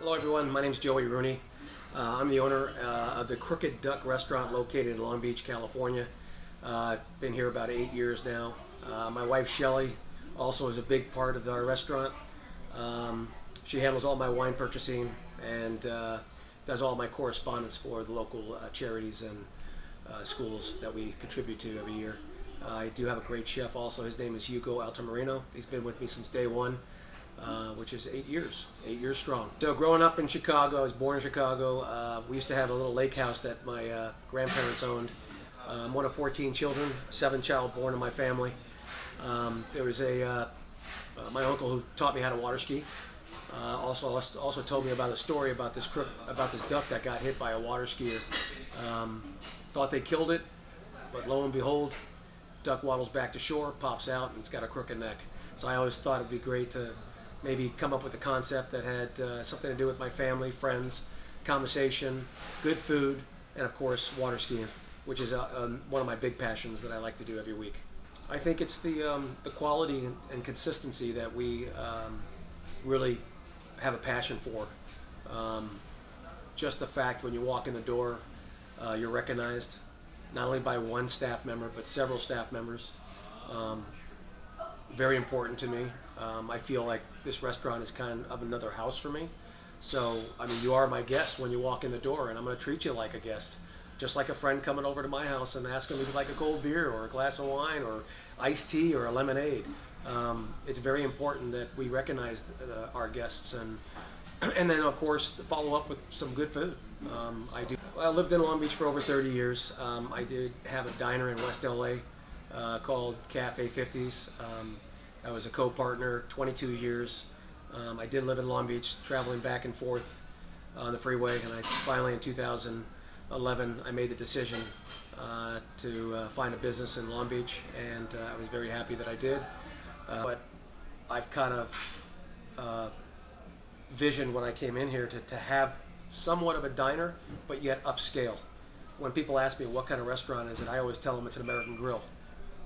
Hello everyone, my name is Joey Rooney. I'm the owner of the Crooked Duck restaurant located in Long Beach, California. I've been here about 8 years now. My wife Shelly also is a big part of our restaurant. She handles all my wine purchasing and does all my correspondence for the local charities and schools that we contribute to every year. I do have a great chef also. His name is Hugo Altamirano. He's been with me since day one. Which is 8 years strong. So growing up in Chicago, I was born in Chicago. We used to have a little lake house that my grandparents owned. I'm one of 14 children, 7th child born in my family. There was my uncle who taught me how to water ski. Also told me about a story about this duck that got hit by a water skier. Thought they killed it, but lo and behold, duck waddles back to shore, pops out, and it's got a crooked neck. So I always thought it'd be great to maybe come up with a concept that had something to do with my family, friends, conversation, good food, and of course water skiing, which is one of my big passions that I like to do every week. I think it's the quality and consistency that we really have a passion for. Just the fact when you walk in the door, you're recognized not only by one staff member but several staff members. Very important to me. I feel like this restaurant is kind of another house for me. So, I mean, you are my guest when you walk in the door, and I'm going to treat you like a guest. Just like a friend coming over to my house and asking me if you'd like a cold beer or a glass of wine or iced tea or a lemonade. It's very important that we recognize our guests and then, of course, follow up with some good food. I lived in Long Beach for over 30 years. I did have a diner in West LA called Cafe 50s. I was a co-partner 22 years. I did live in Long Beach, traveling back and forth on the freeway, and I finally in 2011 I made the decision to find a business in Long Beach, and I was very happy that I did. But I've kind of visioned when I came in here to have somewhat of a diner, but yet upscale. When people ask me what kind of restaurant is it, I always tell them it's an American Grill.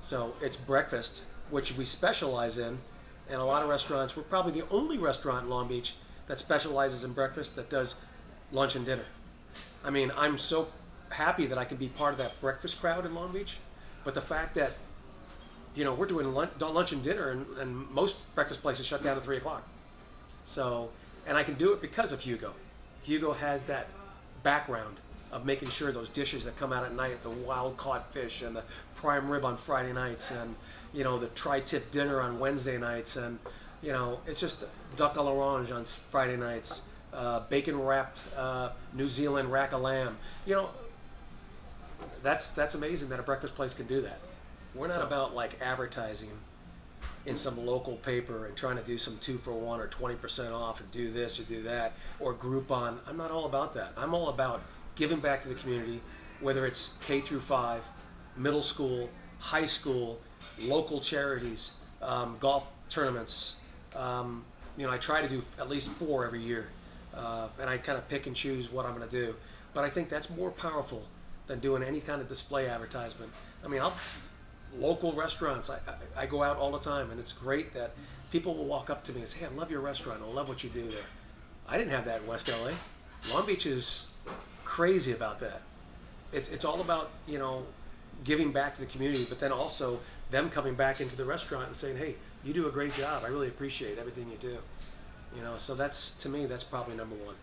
So it's breakfast, which we specialize in, and a lot of restaurants, we're probably the only restaurant in Long Beach that specializes in breakfast that does lunch and dinner. I mean, I'm so happy that I can be part of that breakfast crowd in Long Beach, but the fact that, you know, we're doing lunch and dinner, and most breakfast places shut down at 3 o'clock. So, and I can do it because of Hugo. Hugo has that background of making sure those dishes that come out at night, the wild caught fish and the prime rib on Friday nights, and you know, the tri-tip dinner on Wednesday nights, and you know, it's just duck à l'orange on Friday nights, bacon wrapped New Zealand rack of lamb. You know, that's amazing that a breakfast place can do that. We're not about like advertising in some local paper and trying to do some 2-for-1 or 20% off and do this or do that or Groupon. I'm not all about that. I'm all about giving back to the community, whether it's K through 5, middle school, high school, local charities, golf tournaments. You know, I try to do at least 4 every year, and I kind of pick and choose what I'm going to do. But I think that's more powerful than doing any kind of display advertisement. I mean, local restaurants, I go out all the time, and it's great that people will walk up to me and say, hey, I love your restaurant, I love what you do there. I didn't have that in West LA. Long Beach is crazy about that. It's all about, you know, giving back to the community, but then also them coming back into the restaurant and saying, hey, you do a great job, I really appreciate everything you do. You know, so that's, to me, that's probably number one.